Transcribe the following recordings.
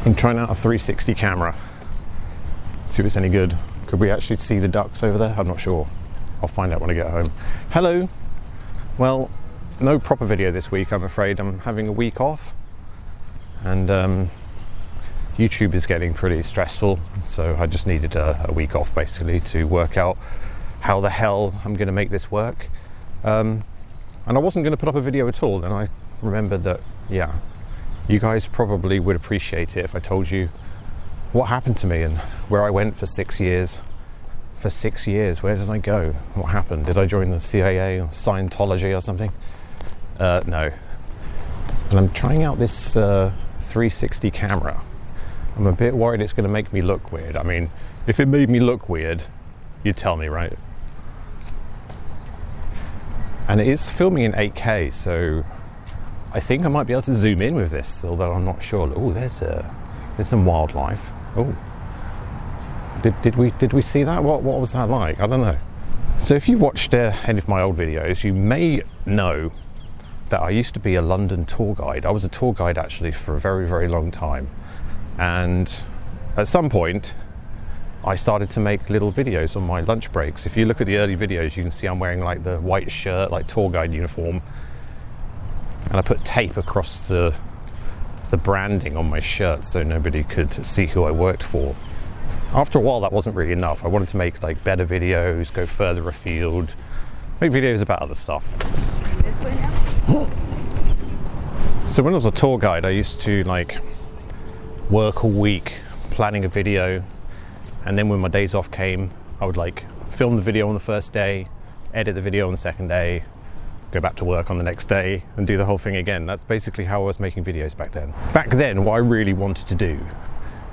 I'm trying out a 360 camera. See if it's any good. Could we actually see the ducks over there? I'm not sure. I'll find out when I get home. Hello. Well, no proper video this week, I'm afraid. I'm having a week off. And YouTube is getting pretty stressful. So I just needed a week off, basically, to work out how the hell I'm going to make this work. And I wasn't going to put up a video at all. And I remembered that, yeah, you guys probably would appreciate it if I told you what happened to me and where I went for 6 years. For 6 years, where did I go? What happened? Did I join the CIA or Scientology or something? No. And I'm trying out this 360 camera. I'm a bit worried it's going to make me look weird. I mean, if it made me look weird, you'd tell me, right? And it is filming in 8K, so I think I might be able to zoom in with this, although I'm not sure. Oh, there's some wildlife. Oh, did we see that? What was that like? I don't know. So if you watched any of my old videos, you may know that I used to be a London tour guide. I was a tour guide actually for a very, very long time, and at some point I started to make little videos on my lunch breaks. If you look at the early videos, you can see I'm wearing like the white shirt, like tour guide uniform, and I put tape across the branding on my shirt so nobody could see who I worked for. After a while that wasn't really enough. I wanted to make like better videos, go further afield, make videos about other stuff. This way now? So when I was a tour guide, I used to like work all week planning a video, and then when my days off came, I would like film the video on the first day, edit the video on the second day, go back to work on the next day and do the whole thing again. That's basically how I was making videos back then. Back then, what I really wanted to do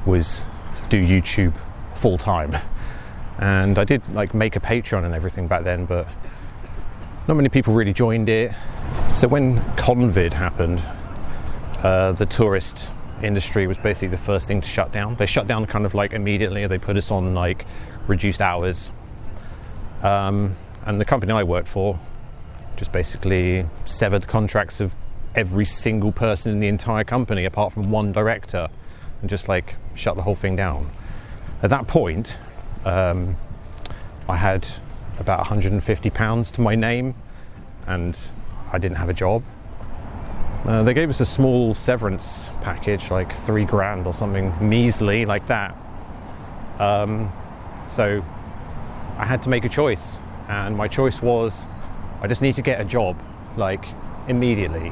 was do YouTube full time. And I did like make a Patreon and everything back then, but not many people really joined it. So when COVID happened, the tourist industry was basically the first thing to shut down. They shut down kind of like immediately. They put us on like reduced hours. And the company I worked for just basically severed contracts of every single person in the entire company apart from one director, and just like shut the whole thing down. At that point, I had about £150 to my name, and I didn't have a job. They gave us a small severance package, like £3,000 or something measly like that. So I had to make a choice, and my choice was I just need to get a job, like immediately,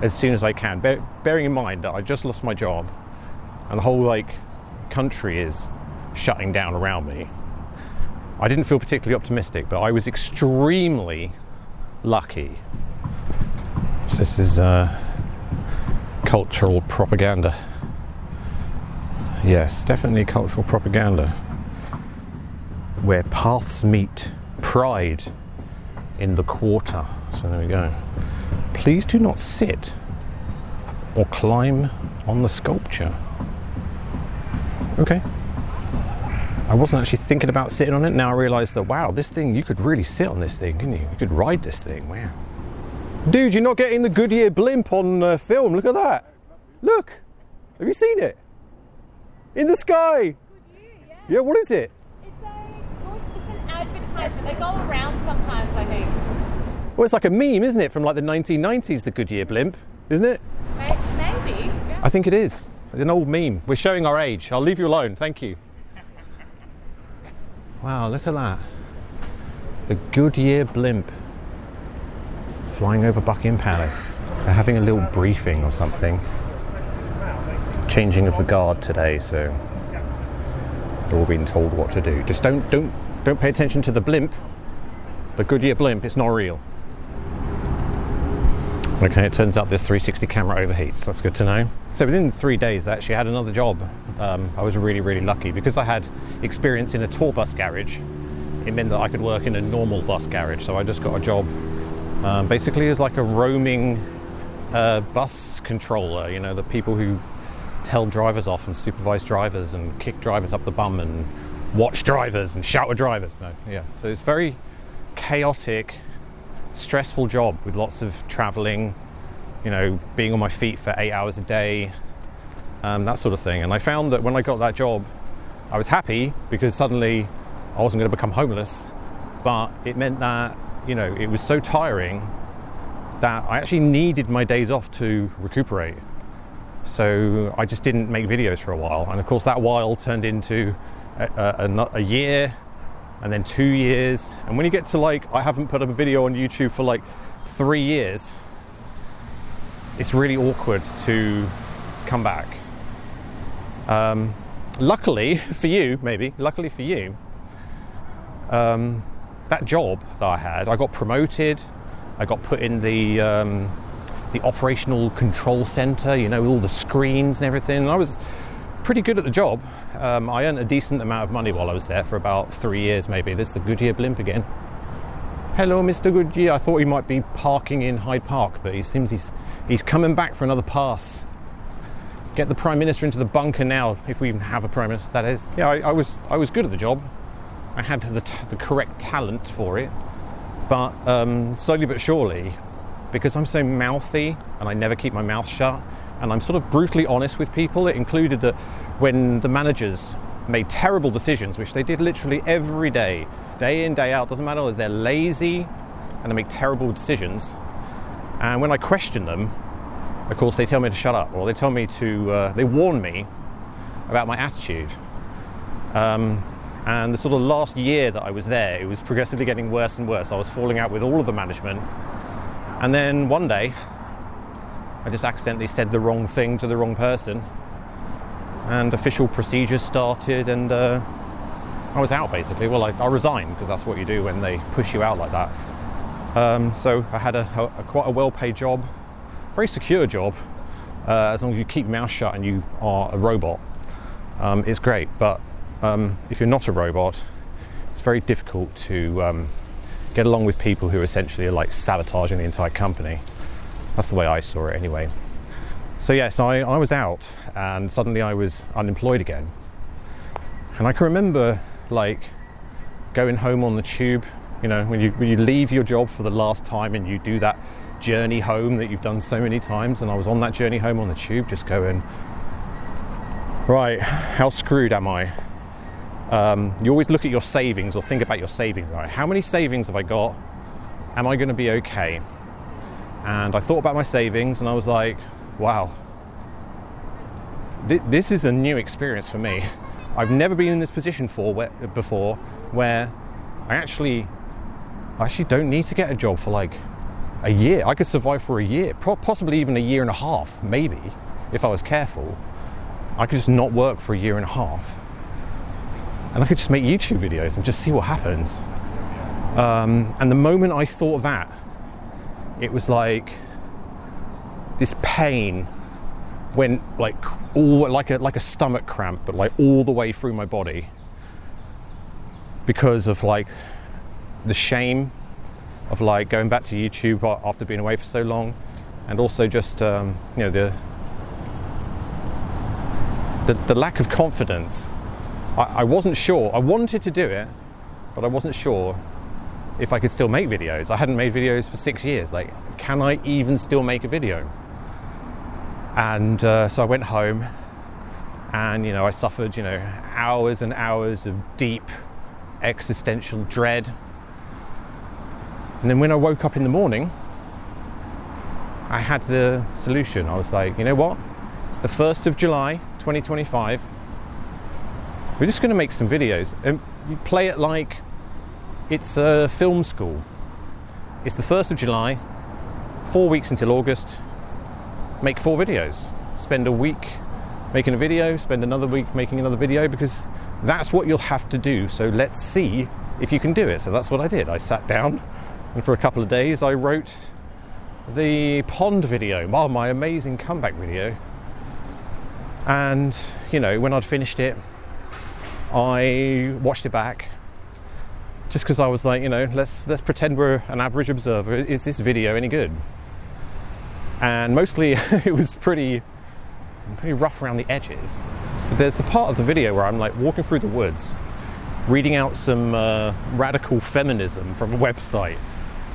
as soon as I can. Bearing in mind that I just lost my job, and the whole like country is shutting down around me. I didn't feel particularly optimistic, but I was extremely lucky. So this is cultural propaganda. Yes, definitely cultural propaganda. Where paths meet, pride in the quarter. So there we go. Please do not sit or climb on the sculpture. Okay. I wasn't actually thinking about sitting on it. Now I realise that, wow, this thing, you could really sit on this thing, couldn't you? You could ride this thing, wow. Dude, you're not getting the Goodyear blimp on film. Look at that. Look. Have you seen it? In the sky. Goodyear, yeah. Yeah, what is it? It's an advertisement. They go around sometimes, I think. Well, it's like a meme, isn't it? From like the 1990s, the Goodyear blimp, isn't it? Maybe. Yeah. I think it is. It's an old meme. We're showing our age. I'll leave you alone. Thank you. Wow, look at that. The Goodyear blimp flying over Buckingham Palace. They're having a little briefing or something. Changing of the guard today, so they're all being told what to do. Just don't pay attention to the blimp. The Goodyear blimp, it's not real. Okay, it turns out this 360 camera overheats. That's good to know. So within 3 days, I actually had another job. I was really, really lucky because I had experience in a tour bus garage. It meant that I could work in a normal bus garage. So I just got a job basically as like a roaming bus controller. You know, the people who tell drivers off and supervise drivers and kick drivers up the bum and watch drivers and shout at drivers. No, yeah. So it's very chaotic, stressful job with lots of traveling, you know, being on my feet for 8 hours a day, that sort of thing. And I found that when I got that job, I was happy because suddenly I wasn't going to become homeless, but it meant that, you know, it was so tiring that I actually needed my days off to recuperate. So I just didn't make videos for a while, and of course that while turned into a year, and then 2 years, and when you get to like, I haven't put up a video on YouTube for like 3 years, it's really awkward to come back. Luckily for you, that job that I had, I got promoted, I got put in the operational control center, you know, with all the screens and everything, and I was pretty good at the job. I earned a decent amount of money while I was there for about 3 years maybe. There's the Goodyear blimp again. Hello, Mr. Goodyear. I thought he might be parking in Hyde Park, but he seems he's coming back for another pass. Get the Prime Minister into the bunker now, if we even have a Prime Minister, that is. Yeah, I was good at the job. I had the correct talent for it, but slowly but surely, because I'm so mouthy and I never keep my mouth shut, and I'm sort of brutally honest with people, it included that when the managers made terrible decisions, which they did literally every day, day in, day out, doesn't matter whether they're lazy and they make terrible decisions, and when I question them, of course they tell me to shut up, or they tell me to, they warn me about my attitude. And the sort of last year that I was there, it was progressively getting worse and worse. I was falling out with all of the management. And then one day, I just accidentally said the wrong thing to the wrong person. And official procedures started, and I was out basically. Well, I resigned, because that's what you do when they push you out like that. So I had quite a well-paid job, very secure job, as long as you keep your mouth shut and you are a robot. It's great, but if you're not a robot, it's very difficult to get along with people who essentially are like sabotaging the entire company. That's the way I saw it anyway. So yes, I was out, and suddenly I was unemployed again. And I can remember like going home on the tube, you know, when you leave your job for the last time and you do that journey home that you've done so many times, and I was on that journey home on the tube just going, right, how screwed am I? You always look at your savings, or think about your savings, right? How many savings have I got? Am I going to be okay? And I thought about my savings, and I was like, wow, this is a new experience for me. I've never been in this position before where I actually don't need to get a job for like a year. I could survive for a year, possibly even a year and a half, maybe, if I was careful. I could just not work for a year and a half, and I could just make YouTube videos and just see what happens. And the moment I thought that, it was like this pain went like all like a stomach cramp, but like all the way through my body, because of like the shame of like going back to YouTube after being away for so long, and also just you know, the lack of confidence. I wasn't sure. I wanted to do it, but I wasn't sure if I could still make videos. I hadn't made videos for 6 years. Like, can I even still make a video? And so I went home, and you know, I suffered, you know, hours and hours of deep existential dread. And then when I woke up in the morning, I had the solution. I was like, you know what? It's the 1st of July, 2025. We're just going to make some videos, and you play it like it's a film school. It's the 1st of July, 4 weeks until August. Make 4 videos. Spend a week making a video, spend another week making another video, because that's what you'll have to do. So let's see if you can do it. So that's what I did. I sat down, and for a couple of days I wrote the pond video, my amazing comeback video. And you know, when I'd finished it, I watched it back, just because I was like, you know, let's pretend we're an average observer. Is this video any good? And mostly it was pretty rough around the edges. But there's the part of the video where I'm like walking through the woods, reading out some radical feminism from a website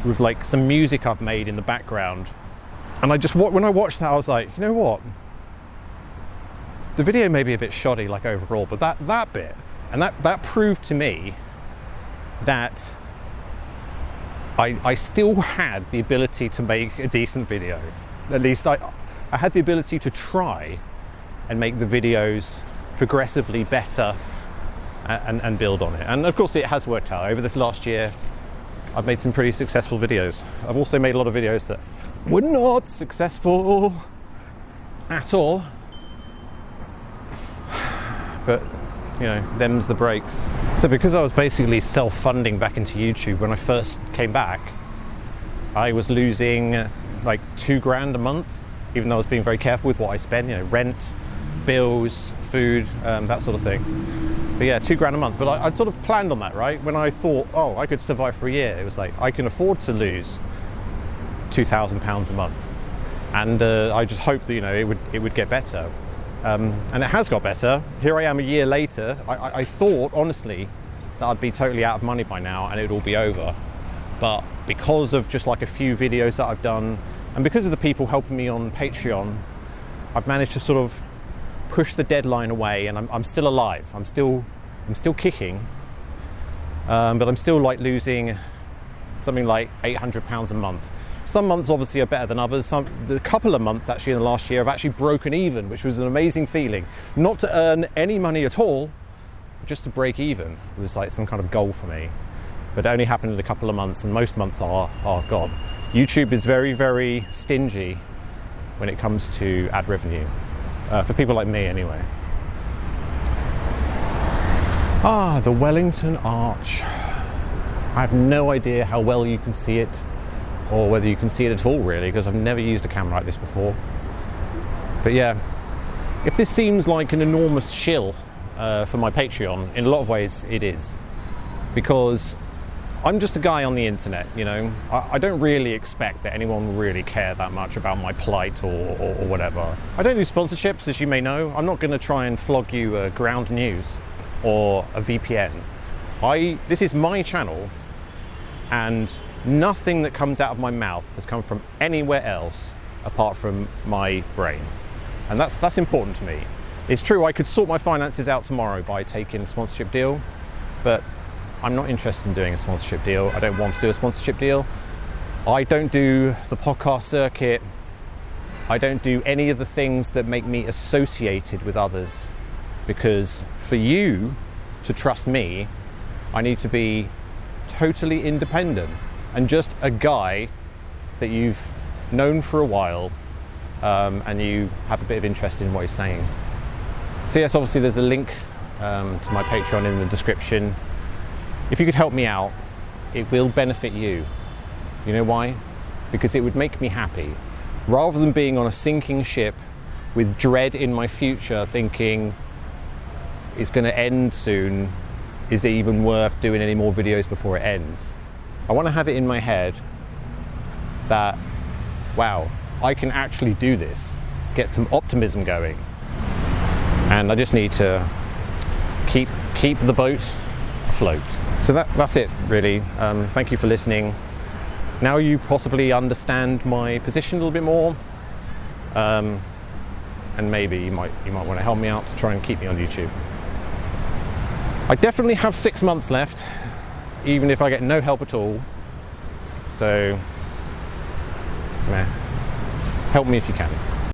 with like some music I've made in the background. And I just, when I watched that, I was like, you know what? the video may be a bit shoddy, like overall, but that bit, and that proved to me that I still had the ability to make a decent video. At least I had the ability to try and make the videos progressively better and build on it. And of course it has worked out. Over this last year, I've made some pretty successful videos. I've also made a lot of videos that were not successful at all. But, you know, them's the breaks. So because I was basically self-funding back into YouTube when I first came back, I was losing like $2,000 a month, even though I was being very careful with what I spend, you know, rent, bills, food, that sort of thing. But yeah, $2,000 a month. But I'd sort of planned on that, right? When I thought, oh, I could survive for a year, it was like, I can afford to lose £2,000 a month. And I just hoped that, you know, it would get better. And it has got better. Here I am a year later. I thought, honestly, that I'd be totally out of money by now and it would all be over. But because of just like a few videos that I've done, and because of the people helping me on Patreon, I've managed to sort of push the deadline away, and I'm still alive. I'm still kicking, but I'm still like losing something like £800 a month. Some months obviously are better than others. The couple of months actually in the last year have actually broken even, which was an amazing feeling. Not to earn any money at all, just to break even. It was like some kind of goal for me. But it only happened in a couple of months, and most months are gone. YouTube is very, very stingy when it comes to ad revenue. For people like me anyway. Ah, the Wellington Arch. I have no idea how well you can see it, or whether you can see it at all really, because I've never used a camera like this before. But yeah, if this seems like an enormous shill for my Patreon, in a lot of ways it is. Because I'm just a guy on the internet, you know. I don't really expect that anyone will really care that much about my plight or whatever. I don't do sponsorships, as you may know. I'm not going to try and flog you ground news or a VPN. This is my channel, and nothing that comes out of my mouth has come from anywhere else apart from my brain. And that's important to me. It's true, I could sort my finances out tomorrow by taking a sponsorship deal, but I'm not interested in doing a sponsorship deal. I don't want to do a sponsorship deal. I don't do the podcast circuit. I don't do any of the things that make me associated with others, because for you to trust me, I need to be totally independent and just a guy that you've known for a while, and you have a bit of interest in what he's saying. So yes, obviously there's a link to my Patreon in the description. If you could help me out, it will benefit you. You know why? Because it would make me happy. Rather than being on a sinking ship with dread in my future, thinking it's going to end soon, is it even worth doing any more videos before it ends? I want to have it in my head that, wow, I can actually do this, get some optimism going. And I just need to keep the boat afloat. So that's it, really. Thank you for listening. Now you possibly understand my position a little bit more, and maybe you might want to help me out to try and keep me on YouTube. I definitely have 6 months left, even if I get no help at all. So, help me if you can.